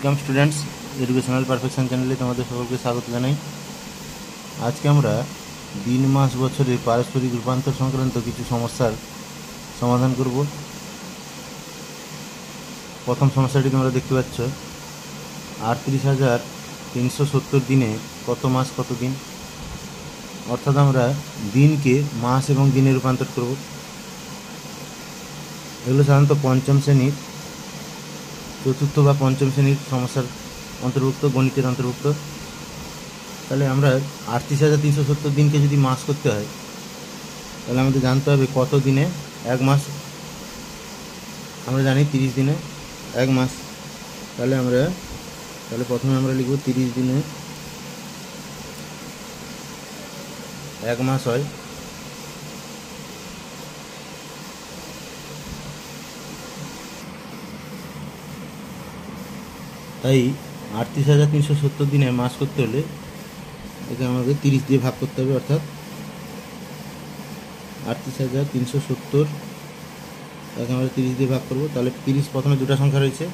Welcome students, educational perfection চ্যানেলে তোমাদের সকলকে স্বাগত জানাই। আজকে আমরা দিন মাস বছরের পারস্পরিক রূপান্তর সংক্রান্ত কিছু সমস্যার সমাধান করব। প্রথম সমস্যাটি তোমরা দেখতে পাচ্ছ, 38,370 দিনে কত মাস কত দিন। অর্থাৎ আমরা দিনকে মাস এবং দিনে রূপান্তর করব। এগুলো সাধারণত পঞ্চম শ্রেণীর, চতুর্থ বা পঞ্চম শ্রেণীর সমস্যার অন্তর্ভুক্ত, গণিতের অন্তর্ভুক্ত। তাহলে আমরা 38,370 দিনকে যদি মাস করতে হয়, তাহলে আমাদের জানতে হবে কত দিনে এক মাস। আমরা জানি 30 দিনে এক মাস। তাহলে প্রথমে আমরা লিখব 30 দিনে এক মাস হয়। তাই 38,370 দিনে মাস করতে হলে একে আমাদের 30 দিয়ে ভাগ করতে হবে। অর্থাৎ 38,370 একে আমরা 30 দিয়ে ভাগ করব। তাহলে 30 প্রথমে দুটো সংখ্যা রয়েছে,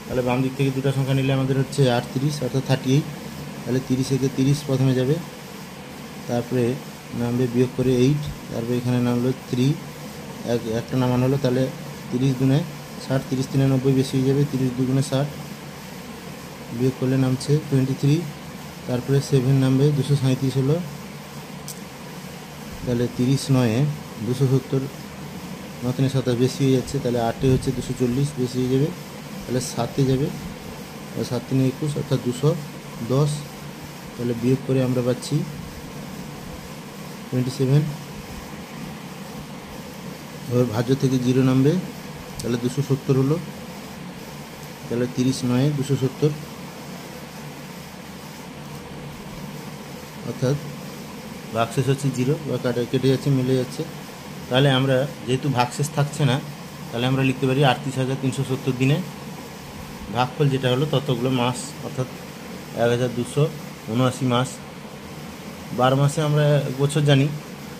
তাহলে বাম দিক থেকে দুটো সংখ্যা নিলে আমাদের হচ্ছে 38 অর্থাৎ 38। তাহলে 30 থেকে 30 প্রথমে যাবে, তারপরে নামবে বিয়োগ করে 8, তারপরে এখানে নামলো 3, একটা নামান হলো। তাহলে 30 দুনে 60, 30 3 90 বেশি হয়ে যাবে, 30 দুগুণে 60, বিয়োগ করলে নামছে 23, তারপরে 7 নামবে 237 হলো। তাহলে 30 9 270, 9 3 27 বেশি হয়ে যাচ্ছে, তাহলে 8 হচ্ছে 240 বেশি হয়ে যাবে, তাহলে 7 যাবে, 7 3 21 অর্থাৎ 210। তাহলে বিয়োগ করে আমরা পাচ্ছি 27। এবার ভাজ্য থেকে 0 নামবে, তাহলে 270 হলো। তাহলে 30 9 270 অর্থাৎ ভাগশেষ হচ্ছে 0 বা কেটে যাচ্ছে, মিলে যাচ্ছে। তাহলে আমরা যেহেতু ভাগশেষ থাকছে না, তাহলে আমরা লিখতে পারি 38,370 দিনে ভাগফল যেটা হলো ততগুলো মাস, অর্থাৎ 1279 মাস। 12 মাসে আমরা এক বছর জানি,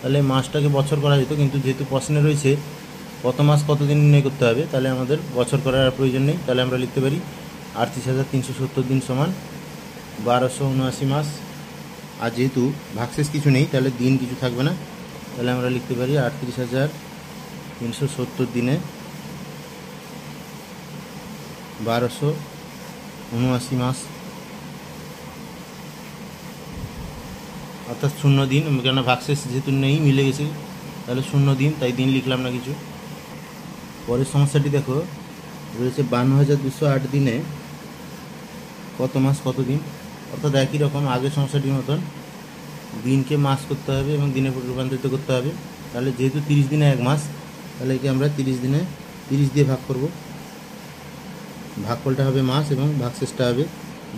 তাহলে মাসটাকে বছর করা যেত, কিন্তু যেহেতু প্রশ্নে রয়েছে কত মাস কত দিন নির্ণয় করতে হবে, তাহলে আমাদের বছর করার প্রয়োজন নেই। তাহলে আমরা লিখতে পারি 38,370 দিন সমান 1279 মাস। আর যেহেতু ভাগশেষ কিছু নেই, তাহলে দিন কিছু থাকবে না, তাহলে আমরা লিখতে পারি 38,370 দিনে 1279 মাস, অর্থাৎ 0 দিন। কেন ভাগশেষ যেহেতু নেই, মিলে গেছে, তাহলে 0 দিন, তাই দিন লিখলাম না কিছু। পরের সমস্যাটি দেখো, রয়েছে 52,208 দিনে কত মাস কত দিন। অর্থাৎ একই রকম আগের সমস্যাটির মতন দিনকে মাস করতে হবে এবং দিনে রূপান্তরিত করতে হবে। তাহলে যেহেতু 30 দিনে এক মাস, তাহলে একে আমরা 30 দিনে 30 দিয়ে ভাগ করব। ভাগফলটা হবে মাস এবং ভাগশেষটা হবে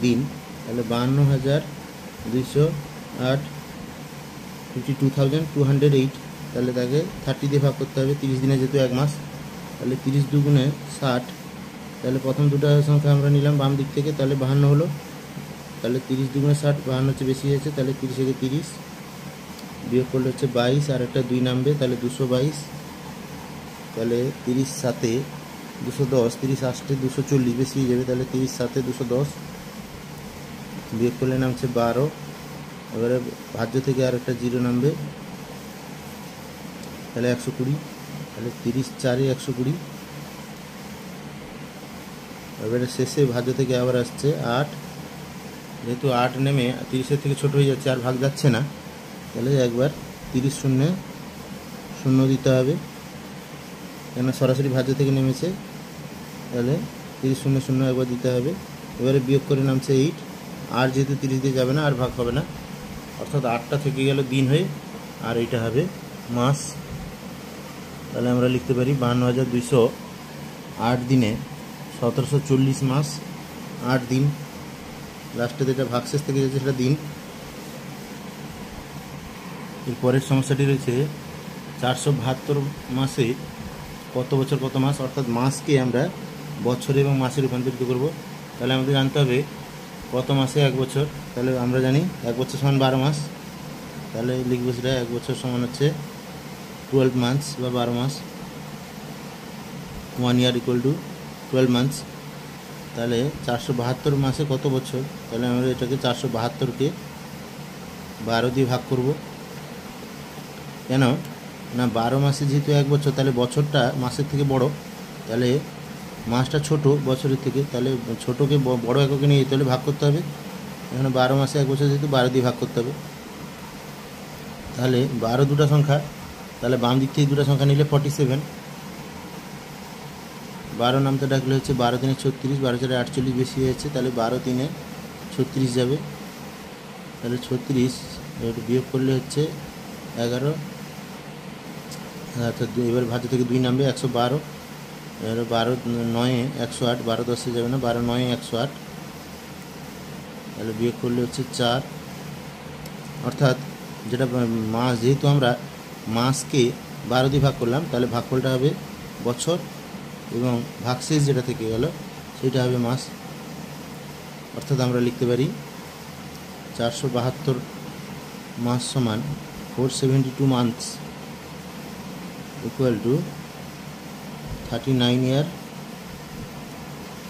দিন। তাহলে 52,208 52,208, তাহলে তাকে 30 দিয়ে ভাগ করতে হবে। 30 দিনে যেহেতু এক মাস, তাহলে 30 দুগুণে 60। তাহলে প্রথম দুটো সংখ্যা আমরা নিলাম বাম দিক থেকে, তাহলে 52 হলো। তাহলে 30 দুগুণে 60, 52 হচ্ছে বেশি হয়েছে, তাহলে 30 থেকে 30 বিয়োগ করলে হচ্ছে 22, আর একটা 2 নামবে, তাহলে 222। তাহলে 30 7 210, 30 8 240 বেশি হয়ে যাবে, তাহলে 30 7 210 বিয়োগ করলে নামছে 12। এবারে ভাজ্য থেকে আর একটা 0 নামবে, তাহলে 120, তাহলে 30 4 120। এবারে শেষে ভাজ্য থেকে আবার আসছে 8, যেহেতু 8 নেমে 30-এর থেকে ছোট হয়ে যাচ্ছে, আর ভাগ যাচ্ছে না, তাহলে একবার 30 0 0 দিতে হবে, কেন সরাসরি ভাজ্য থেকে নেমেছে, তাহলে 30 0 0 একবার দিতে হবে। এবারে বিয়োগ করে নামছে 8, আর যেহেতু 30 দিয়ে যাবে না, আর ভাগ হবে না, অর্থাৎ 8টা থেকে গেল দিন হয়ে, আর এইটা হবে মাস। তাহলে আমরা লিখতে পারি 52,208 দিনে 1740 মাস 8 দিন। লাস্টে যেটা ভাগশেষ থেকে যাচ্ছে সেটা দিন। এর পরের সমস্যাটি রয়েছে 472 মাসে কত বছর কত মাস। অর্থাৎ মাসকে আমরা বছরে এবং মাসে রূপান্তরিত করব। তাহলে আমাদের জানতে হবে কত মাসে এক বছর। তাহলে আমরা জানি এক বছর সমান 12 মাস, তাহলে লিখবো সেটা এক বছর সমান হচ্ছে 12 মান্থস বা 12 মাস। 1 year equal to 12 months। তাহলে 472 মাসে কত বছর? তাহলে আমরা এটাকে 472কে 12 দিয়ে ভাগ করব। কেন না 12 মাসে যেহেতু 1 বছর, তাহলে বছরটা মাসের থেকে বড়, তাহলে মাসটা ছোট বছরের থেকে, তাহলে ছোটোকে বড় এককে নিয়ে যেতে হলে ভাগ করতে হবে। এখানে 12 মাসে 1 বছর যেহেতু 12 দিয়ে ভাগ করতে হবে। তাহলে 12 দুটা সংখ্যা, তাহলে বাম দিক থেকে দুটা সংখ্যা নিলে 47। 12 নামটা ডাকলে হচ্ছে 12 3 36, 12 4 48 বেশি হয়েছে, তাহলে 12 3 36 যাবে। তাহলে 36 একটু বিয়োগ করলে হচ্ছে 11, অর্থাৎ এবার ভাজ্য থেকে 2 নামবে 112। এবার 12 9 108, 12 10 যাবে না, 12 9 108, তাহলে বিয়োগ করলে হচ্ছে 4। অর্থাৎ যেটা মাস, যেহেতু আমরা মাসকে 12 দিয়ে ভাগ করলাম, তাহলে ভাগফলটা হবে বছর, এবং ভাগশেষ যেটা থেকে গেল সেটা হবে মাস। অর্থাৎ আমরা লিখতে পারি 472 মাস সমান 472 months equal to 39 year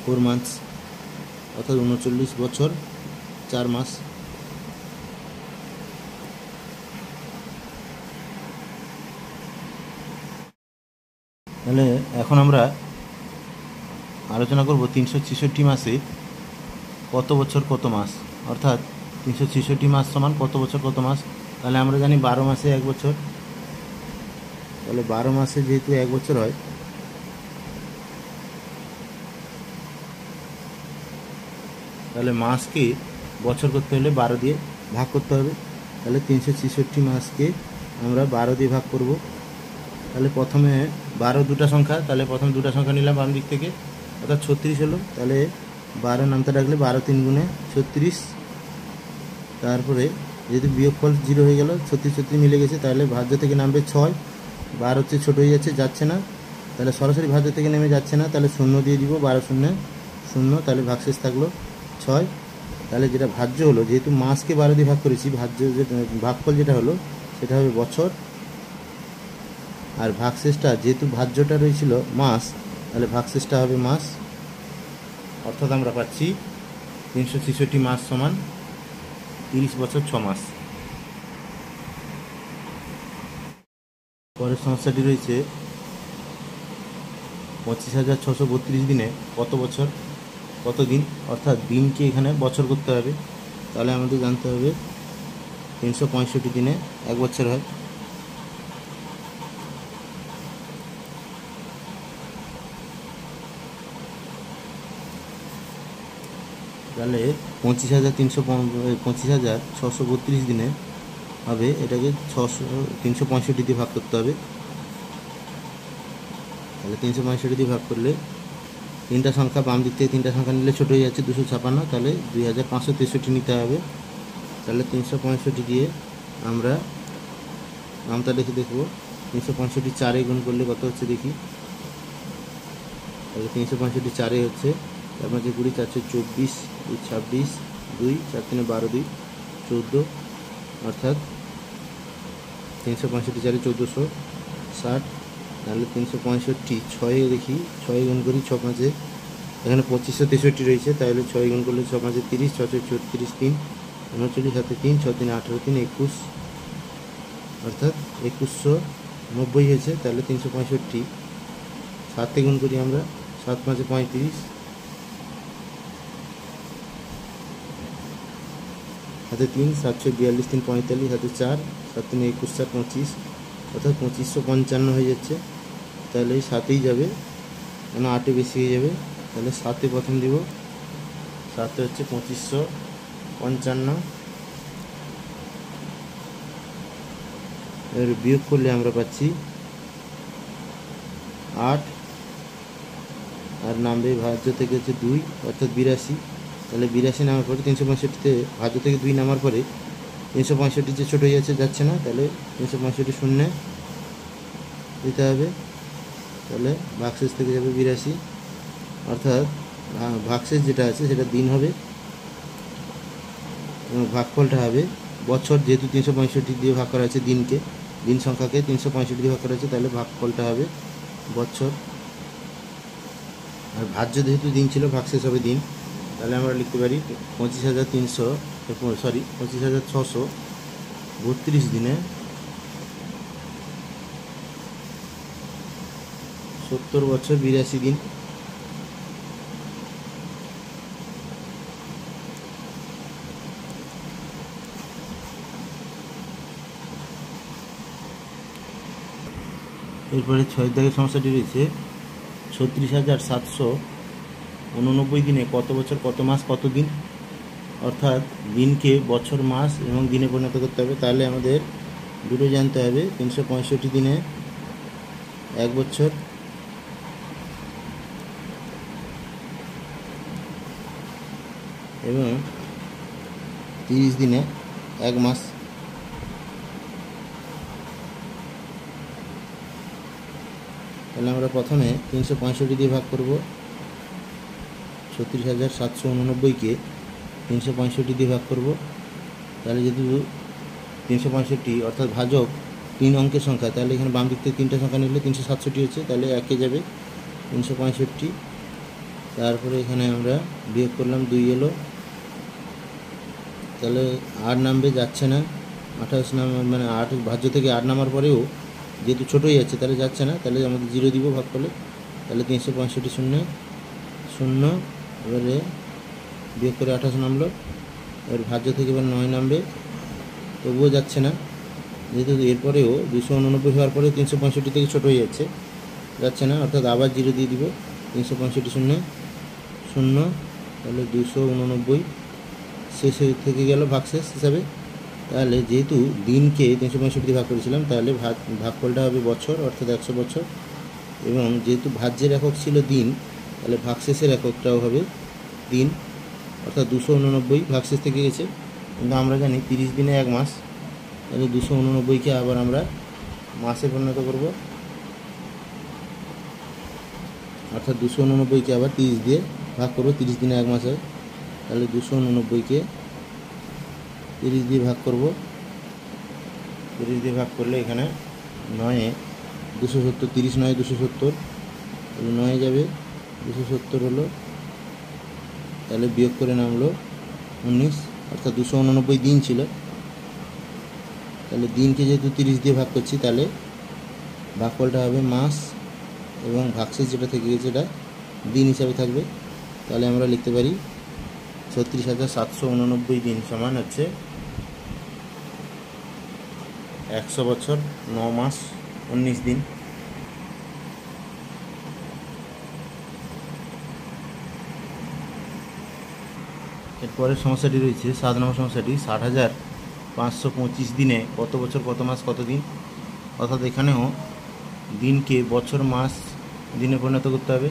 4 months, অর্থাৎ 39 বছর 4 মাস। তাহলে এখন আমরা আলোচনা করব 366 মাসে কত বছর কত মাস, অর্থাৎ 366 মাস সমান কত বছর কত মাস। তাহলে আমরা জানি 12 মাসে 1 বছর, তাহলে 12 মাসে যেহেতু 1 বছর হয়, তাহলে মাসকে বছর করতে হলে 12 দিয়ে ভাগ করতে হবে। তাহলে 366 মাসকে আমরা 12 দিয়ে ভাগ করব। তাহলে প্রথমে 12 দুটা সংখ্যা, তাহলে প্রথম দুটা সংখ্যা নিলাম বাম দিক থেকে, অর্থাৎ 36 হলো। তাহলে 12 নামটা রাখলে 12 3 গুণে 36, তারপরে যেহেতু বিয়োগফল 0 হয়ে গেল, 36 36 মিলে গেছে, তাহলে ভাজ্য থেকে নামবে 6। 12 হচ্ছে ছোটো হয়ে যাচ্ছে না, তাহলে সরাসরি ভাজ্য থেকে নেমে যাচ্ছে না, তাহলে 0 দিয়ে দিব, 12 0 0, তাহলে ভাগশেষ থাকলো 6। তাহলে যেটা ভাজ্য হলো, যেহেতু মাসকে 12 দিয়ে ভাগ করেছি, ভাজ্য যে ভাগফল যেটা হলো সেটা হবে বছর, আর ভাগশেষটা যেহেতু ভাজ্যটা রয়েছিল মাস, তাহলে ভাগশেষটা হবে মাস। অর্থাৎ আমরা পাচ্ছি 366 মাস সমান 30 বছর 6 মাস। পরের সমস্যাটি রয়েছে 25,632 দিনে কত বছর কত দিন, অর্থাৎ দিনকে এখানে বছর করতে হবে। তাহলে আমাদের জানতে হবে 365 দিনে 1 বছর হয়। তাহলে 25,632 দিনে হবে, এটাকে 365 দিয়ে ভাগ করতে হবে। তাহলে 365 দিয়ে ভাগ করলে তিনটা সংখ্যা বাম দিক থেকে তিনটা সংখ্যা নিলে ছোটো হয়ে যাচ্ছে 256, তাহলে 2563 নিতে হবে। তাহলে 365 দিয়ে আমরা নামটা লিখে দেখব, 365 4 গুণ করলে কত হচ্ছে দেখি। তাহলে 365 4 হচ্ছে 4 20, 4 24, 26, 2 4 3 12, 2 14, অর্থাৎ 365 4 1460। তাহলে 365 6 দেখি, 6 গুণ করি, 6 5 এখানে 2563 রয়েছে, তাহলে 6 গুণ করলে 6 5 30, 6 34 3 39, 7 3 6 3 18 3 21, অর্থাৎ 2190 হয়েছে। তাহলে 365 7 গুণ করি আমরা, 7 5 35, হাতে 3 7 6 42 3 45, হাতে 4 7 3 21 4 25, অর্থাৎ 2555 হয়ে যাচ্ছে। তাহলে এই 7এই যাবে, কেন 8 বেশি হয়ে যাবে, তাহলে 7 প্রথম দিব, 7 হচ্ছে 2555। এর বিয়োগ করলে আমরা পাচ্ছি 8, আর নামবে ভাজ্য থেকে হচ্ছে 2, অর্থাৎ 82। তাহলে 82 নামার পরে 365তে ভাজ্য থেকে 2 নামার পরে 365 যে ছোটো হয়ে যাচ্ছে না, তাহলে 365 শূন্য দিতে হবে। তাহলে ভাগশেষ থেকে যাবে 82, অর্থাৎ ভাগশেষ যেটা আছে সেটা দিন হবে এবং ভাগফলটা হবে বছর। যেহেতু 365 দিয়ে ভাগ করা হয়েছে দিনকে, দিন সংখ্যাকে 365 দিয়ে ভাগ করা হয়েছে, তাহলে ভাগফলটা হবে বছর। আর ভাজ্য যেহেতু দিন ছিল, ভাগশেষ হবে দিন, তাহলে আমরা লিখতে পারি 25,632 দিনে 70 বছর 82 দিন। এরপরে 6 দাগের সমস্যাটি রয়েছে 36,789 দিনে কত বছর কত মাস কত দিন, অর্থাৎ দিনকে বছর মাস এবং দিনে পরিণত করতে হবে। তাহলে আমাদের দুটো জানতে হবে, 365 দিনে 1 বছর এবং 30 দিনে 1 মাস। তাহলে আমরা প্রথমে 365 দিয়ে ভাগ করব। 36,789কে 365 দিয়ে ভাগ করব। তাহলে যেহেতু 365 অর্থাৎ ভাজক 3 অঙ্কের সংখ্যা, তাহলে এখানে বাম দিক থেকে 3টা সংখ্যা নিলে 367 হচ্ছে, তাহলে একে যাবে 365। তারপরে এখানে আমরা বিয়োগ করলাম, 2 এলো, তাহলে 8 নামবে, যাচ্ছে না। 28 নাম মানে 8 ভাজ্য থেকে 8 নামার পরেও যেহেতু ছোটোই যাচ্ছে তাহলে যাচ্ছে না, তাহলে আমাদের 0 দিব ভাগ করলে। তাহলে 365 শূন্য শূন্য, এবারে বিয়োগ করে 28 নামলো। এবার ভাজ্য থেকে এবার 9 নামবে, তবুও যাচ্ছে না, যেহেতু এরপরেও 289 হওয়ার পরেও 365 থেকে ছোটো হয়ে যাচ্ছে না, অর্থাৎ আবার 0 দিয়ে দিব। 365 শূন্য শূন্য, তাহলে 289 শেষ থেকে গেল ভাগশেষ হিসাবে। তাহলে যেহেতু দিনকে 365 দিয়ে ভাগ করেছিলাম, তাহলে ভাগফলটা হবে বছর, অর্থাৎ 100 বছর। এবং যেহেতু ভাজ্যের একক ছিল দিন, তাহলে ভাগশেষের এককটাও হবে দিন, অর্থাৎ 289 ভাগশেষ থেকে গেছে। কিন্তু আমরা জানি 30 দিনে 1 মাস, তাহলে 289কে আবার আমরা মাসে পরিণত করব, অর্থাৎ 289কে আবার 30 দিয়ে ভাগ করব। 30 দিনে 1 মাস হয়, তাহলে 289কে 30 দিয়ে ভাগ করব। 30 দিয়ে ভাগ করলে এখানে 9 270, 30 9 270, তাহলে 9 যাবে, 270 হলো, তাহলে বিয়োগ করে নামলো 19, অর্থাৎ 289 দিন ছিল। তাহলে দিনকে যেহেতু 30 দিয়ে ভাগ করছি, তাহলে ভাগফলটা হবে মাস এবং ভাগশেষ যেটা থেকে গেছে এটা দিন হিসাবে থাকবে। তাহলে আমরা লিখতে পারি 36,789 দিন সমান হচ্ছে 100 বছর 9 মাস 19 দিন। এরপরের সমস্যাটি রয়েছে 7 নম্বর সমস্যাটি, 60,525 দিনে কত বছর কত মাস কত দিন, অর্থাৎ এখানেও দিনকে বছর মাস দিনে পরিণত করতে হবে,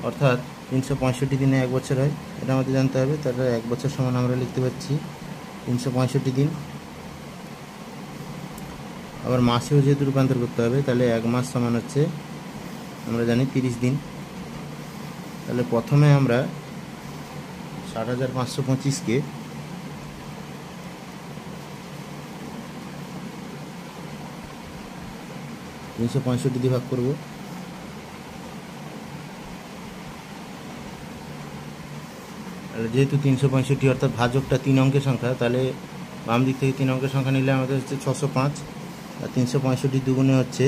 অর্থাৎ 365 দিনে 1 বছর হয়, এটা আমাদের জানতে হবে। তাহলে 1 বছর সমান আমরা লিখতে পারছি 365 দিন। আবার মাসেও যেহেতু রূপান্তর করতে হবে, তাহলে 1 মাস সমান হচ্ছে আমরা জানি 30 দিন। তাহলে প্রথমে আমরা 60,525কে 365 দিয়ে ভাগ করব। তাহলে যেহেতু 365 অর্থাৎ ভাজকটা 3 অঙ্কের সংখ্যা, তাহলে বাম দিক থেকে 3 অঙ্কের সংখ্যা নিলে আমাদের হচ্ছে 605, আর 365 দুগুণে হচ্ছে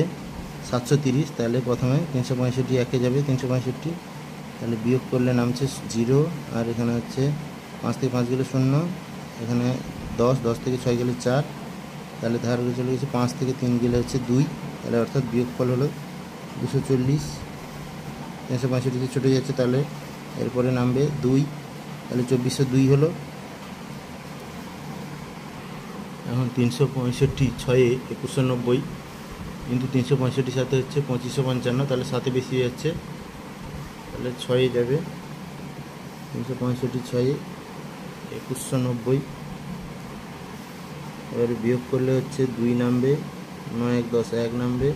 730। তাহলে প্রথমে 365 একে যাবে 365, তাহলে বিয়োগ করলে নামছে 0, আর এখানে হচ্ছে 5 থেকে 5 গেলে 0, এখানে 10 থেকে 6 গেলে 4, তাহলে ধার চলে গেছে 5 থেকে 3 গেলে হচ্ছে 2, তাহলে অর্থাৎ বিয়োগফল হলো 240। 365 থেকে ছোটো যাচ্ছে, তাহলে এরপরে নামবে 2, তাহলে 2402 হলো। এখন 365 6 2190, কিন্তু 365 সাথে হচ্ছে 2555, তাহলে সাথে বেশি যাচ্ছে, তাহলে 6 যাবে। 365 6 2190, এবারে বিয়োগ করলে হচ্ছে 2 নামবে, 9 1 10 1 নামবে,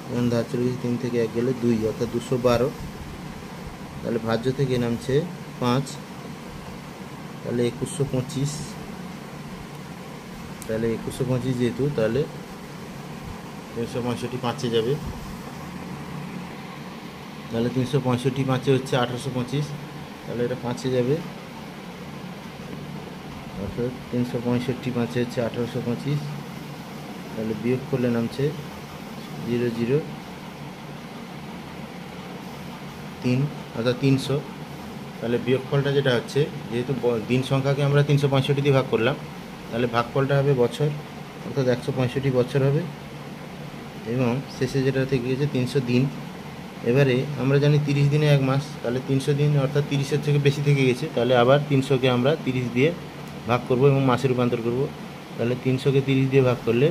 এখন ধার চলে গেছে 3 থেকে 1 গেলে 2, অর্থাৎ 212। তাহলে ভাজ্য থেকে নামছে 5, তাহলে 2125, তাহলে 2125 যেহেতু, তাহলে 365 5-এ যাবে। তাহলে 365 5 হচ্ছে 1825, তাহলে এটা 5-এ যাবে, অর্থাৎ 365 5 হচ্ছে 1825। তাহলে বিয়োগ করলে নামছে 003, অর্থাৎ 300। তাহলে বিয়োগফলটা যেটা হচ্ছে, যেহেতু দিন সংখ্যাকে আমরা 365 দিয়ে ভাগ করলাম, তাহলে ভাগফলটা হবে বছর, অর্থাৎ 165 বছর হবে। এবং শেষে যেটা থেকে গেছে 300 দিন। এবারে আমরা জানি 30 দিনে 1 মাস, তাহলে 300 দিন অর্থাৎ 30-এর থেকে বেশি থেকে গেছে, তাহলে আবার 300কে আমরা 30 দিয়ে ভাগ করব এবং মাসে রূপান্তর করব। তাহলে 300কে 30 দিয়ে ভাগ করলে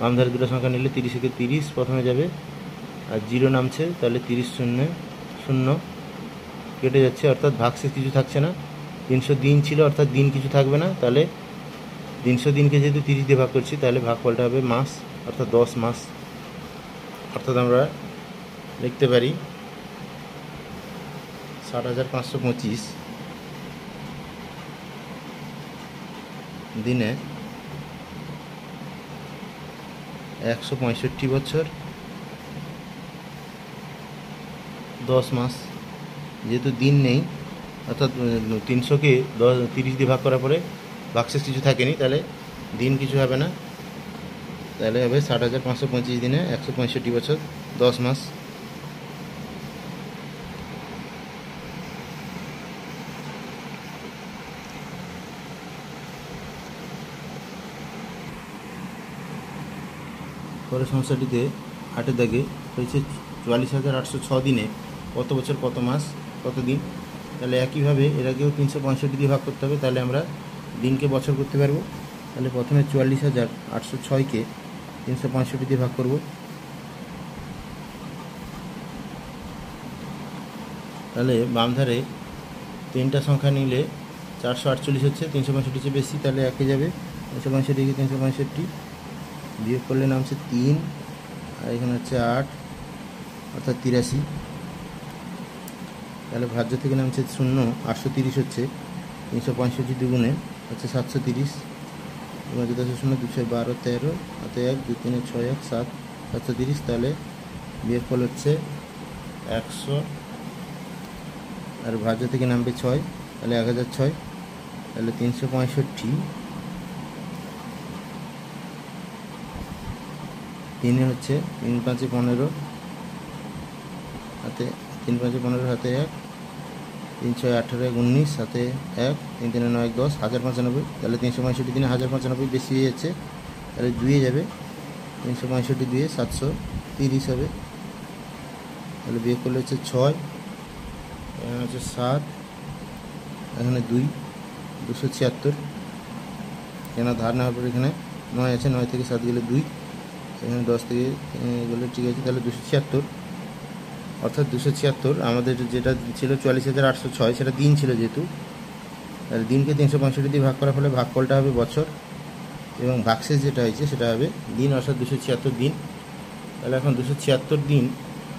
বাম ধারে দুটো সংখ্যা নিলে 30-একে 30 প্রথমে যাবে, আর 0 নামছে, তাহলে 30 0 0 কেটে যাচ্ছে, অর্থাৎ ভাগশেষ কিছু থাকছে না। 300 দিন ছিল, অর্থাৎ দিন কিছু থাকবে না। তাহলে 300 দিনকে যেহেতু 30 দিয়ে ভাগ করছি, তাহলে ভাগফলটা হবে মাস, অর্থাৎ 10 মাস। অর্থাৎ আমরা লিখতে পারি 60,525 দিনে 165 বছর 10 মাস। যেহেতু দিন নেই, অর্থাৎ 300কে 30 দিয়ে ভাগ করার পরে ভাগশেষ কিছু থাকেনি, তাহলে দিন কিছু হবে না, তাহলে হবে 60,525 দিনে 165 বছর 10 মাস। পরের সমস্যাটিতে 8 দাগে হয়েছে 44,806 দিনে কত বছর কত মাস কত দিন। তাহলে একইভাবে এর আগেও 365 দিয়ে ভাগ করতে হবে, তাহলে আমরা দিনকে বছর করতে পারবো। তাহলে প্রথমে 44,806কে 365 দিয়ে ভাগ করব। তাহলে বাম ধারে 3টা সংখ্যা নিলে 448 হচ্ছে, 365 চেয়ে বেশি, তাহলে একে যাবে, 365কে 365 বিয়োগ করলে নামছে 3, আর এখানে হচ্ছে 8, অর্থাৎ 83। তাহলে ভাজ্য থেকে নামছে 0, 830 হচ্ছে, 365 দুগুণে হচ্ছে 730, এবং 10 0 2 6 12 13 হাতে 1 2 3 6 1 7 730। তাহলে বিয়োগফল হচ্ছে 100, আর ভাজ্য থেকে নামবে 6, তাহলে 1006। তাহলে 365 3 হচ্ছে 3 5 15 হাতে 3 5 15 হাতে 1 3 6 18 1 19 হাতে 1 3 3 9 1 10 1095। তাহলে 365 দিনে 1095 বেশি হয়ে যাচ্ছে, তাহলে 2 যাবে, 365 2 730 হবে। তাহলে বিয়োগ করলে হচ্ছে 6, এখানে হচ্ছে 7, এখানে 2 276, এখানে ধার নেওয়ার পর এখানে 9 আছে, 9 থেকে 7 গেলে 2, এখানে 10 থেকে গেলে ঠিক আছে, তাহলে 276, অর্থাৎ 276 আমাদের যেটা ছিল 44,806 সেটা দিন ছিল যেহেতু, তাহলে দিনকে 365 দিয়ে ভাগ করার ফলে ভাগফলটা হবে বছর, এবং ভাগশেষ যেটা হয়েছে সেটা হবে দিন, অর্থাৎ 276 দিন। তাহলে এখন 276 দিন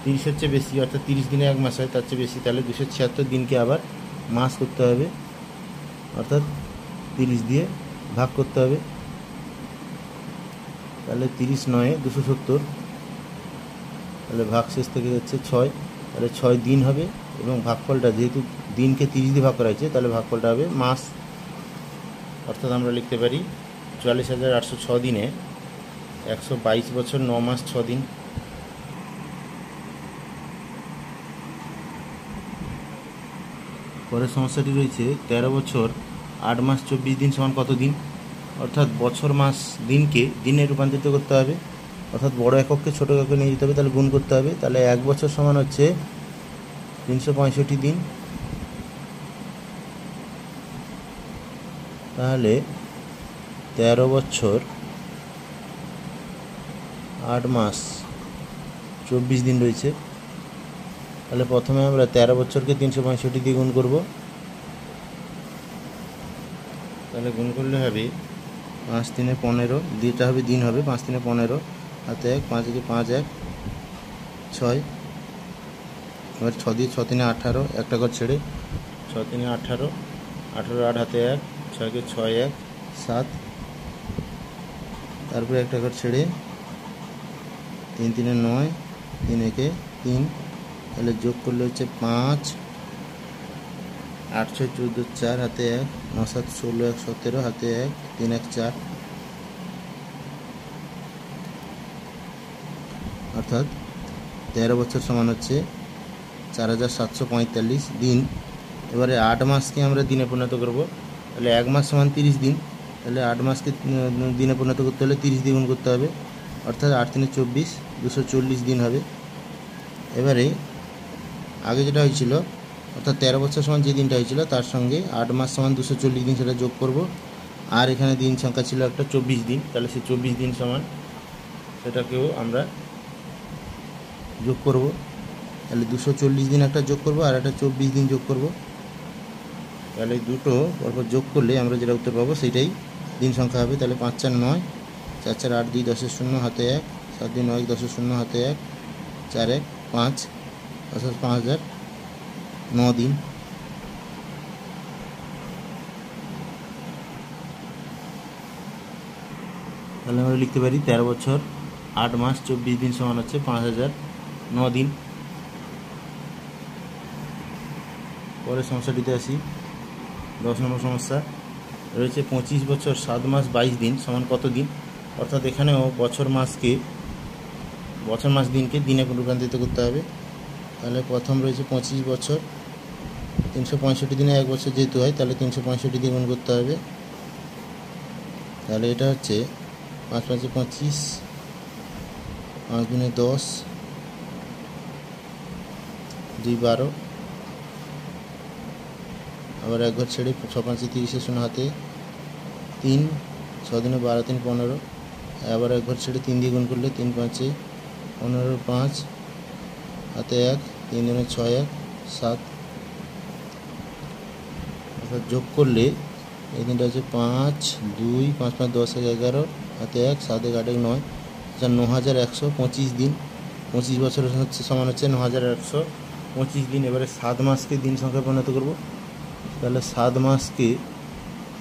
30-এর চেয়ে বেশি, অর্থাৎ 30 দিনে 1 মাস হয়, তার চেয়ে বেশি, তাহলে 276 দিনকে আবার মাস করতে হবে, অর্থাৎ 30 দিয়ে ভাগ করতে হবে। তাহলে 30 9 270, তাহলে ভাগশেষ থেকে যাচ্ছে 6, তাহলে 6 দিন হবে, এবং ভাগফলটা যেহেতু দিনকে 30 দিয়ে ভাগ করা হয়েছে, তাহলে ভাগফলটা হবে মাস। অর্থাৎ আমরা লিখতে পারি 44,806 দিনে 122 বছর 9 মাস 6 দিন। পরের সমস্যাটি রয়েছে 13 বছর 8 মাস 24 দিন সমান কত দিন। অর্থাৎ বছর মাস দিনকে দিনে রূপান্তরিত করতে হবে, অর্থাৎ বড় এককে ছোটো এককে নিয়ে যেতে হবে, তাহলে গুণ করতে হবে। তাহলে 1 বছর সমান হচ্ছে 365 দিন। তাহলে 13 বছর 8 মাস 24 দিন রয়েছে। তাহলে প্রথমে আমরা 13 বছরকে 365 দিয়ে গুণ করব। তাহলে গুণ করলে হবে 5 3 15, দুইটা হবে দিন হবে, 5 3 15 হাতে 1 5 2 5 1 6, এবার 6 দিয়ে 6 3 18, একটা ঘর ছেড়ে 6 3 18 18 8 হাতে 1 6 কে 6 1 7, তারপরে একটা ঘর ছেড়ে 3 3 9 3 1 3 তাহলে যোগ করলে হচ্ছে 5, 8 6 14 4 হাতে 1, 9 7 16 1 17 হাতে 1, 3 1 4, অর্থাৎ 13 বছর সমান হচ্ছে 4745 দিন। এবারে 8 মাসকে আমরা দিনে পরিণত করব। তাহলে 1 মাস সমান 30 দিন। তাহলে 8 মাসকে দিনে পরিণত করতে হলে 30 দিয়ে গুণ করতে হবে, অর্থাৎ 8 3 24, 240 দিন হবে। এবারে আগে যেটা হয়েছিল, অর্থাৎ 13 বছর সমান যে দিনটা হয়েছিল তার সঙ্গে 8 মাস সমান 240 দিন সেটা যোগ করব। আর এখানে দিন সংখ্যা ছিল একটা 24 দিন, তাহলে সেই 24 দিন সমান সেটাকেও আমরা যোগ করব। তাহলে 240 দিন একটা যোগ করব আর একটা 24 দিন যোগ করব। তাহলে দুটো পরপর যোগ করলে আমরা যেটা উত্তর পাবো সেটাই দিন সংখ্যা হবে। তাহলে 5 4 9, 4 4 8 2 10 0 হাতে 1, 7 2 9 10 0 হাতে 1, 4 1 5, অর্থাৎ 5009 দিন। তাহলে আমরা লিখতে পারি 13 বছর 8 মাস 24 দিন সমান হচ্ছে 5009 দিন। পরের সমস্যাটিতে আসি। 10 নম্বর সমস্যা রয়েছে 25 বছর 7 মাস 22 দিন সমান কত দিন। অর্থাৎ এখানেও বছর মাস দিনকে দিনে রূপান্তরিত করতে হবে। তাহলে প্রথম রয়েছে 25 বছর, 365 দিনে 1 বছর যেহেতু হয় তাহলে 365 দিয়ে গুণ করতে হবে। তাহলে এটা হচ্ছে 5 5 25, 5 দিনে 10, 2 12, আবার 1 ঘর ছেড়ে 6 5 30 0 হাতে 3, 6 দিনে 12 3 15, আবার 1 ঘর ছেড়ে 3 দিয়ে গুণ করলে 3 5 15 5 হাতে 1, 3 দিনে 6 1 7, অর্থাৎ যোগ করলে এই দিনটা হচ্ছে 5 2 5 5 10 1 11 হাতে 1, 7 1 8 1 9, আচ্ছা 9125 দিন। 25 বছর হচ্ছে সমান হচ্ছে 9125 দিন। এবারে 7 মাসকে দিন সংখ্যায় পরিণত করব। তাহলে 7 মাসকে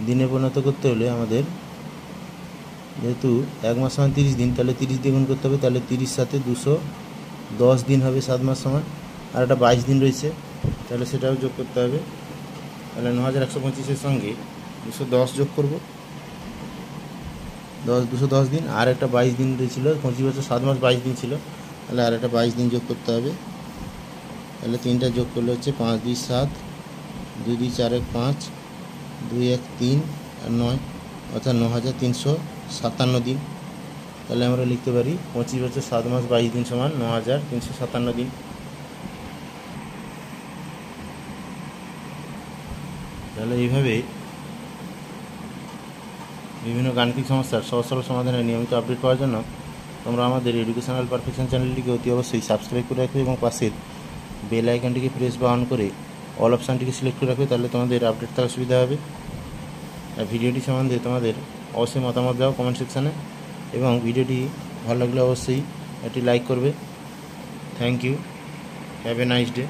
দিনে পরিণত করতে হলে আমাদের যেহেতু 1 মাস সমান 30 দিন, তাহলে 30 দিয়ে গুণ করতে হবে। তাহলে 30 সাথে 210 দিন হবে 7 মাস সমান। আর একটা 22 দিন রয়েছে, তাহলে সেটাও যোগ করতে হবে। তাহলে 9125-এর সঙ্গে 210 যোগ করব, 210 দিন। আর একটা 22 দিন রয়েছিল, 25 বছর 7 মাস 22 দিন ছিল, তাহলে আর একটা 22 দিন যোগ করতে হবে। তাহলে 3টা যোগ করলে হচ্ছে 5 2 7, 2 2 4 1 5, 2 1 3 আর 9, অর্থাৎ 9357 দিন। তাহলে আমরা লিখতে পারি 25 বছর 7 মাস 22 দিন সমান 9357 দিন। তাহলে এইভাবে বিভিন্ন গাণিতিক সমস্যার সহজ সরল সমাধানের নিয়মিত আপডেট পাওয়ার জন্য তোমরা আমাদের এডুকেশনাল পারফেকশন চ্যানেলটিকে অতি অবশ্যই সাবস্ক্রাইব করে রাখবে এবং পাশের বেল আইকনটিকে প্রেস বা অন করে অল অপশানটিকে সিলেক্ট করে রাখবে। তাহলে তোমাদের আপডেট থাকার সুবিধা হবে। আর ভিডিওটি সম্বন্ধে তোমাদের অবশ্যই মতামত দাও কমেন্ট সেকশানে, এবং ভিডিওটি ভালো লাগলে অবশ্যই একটি লাইক করবে। Thank you, have a nice day.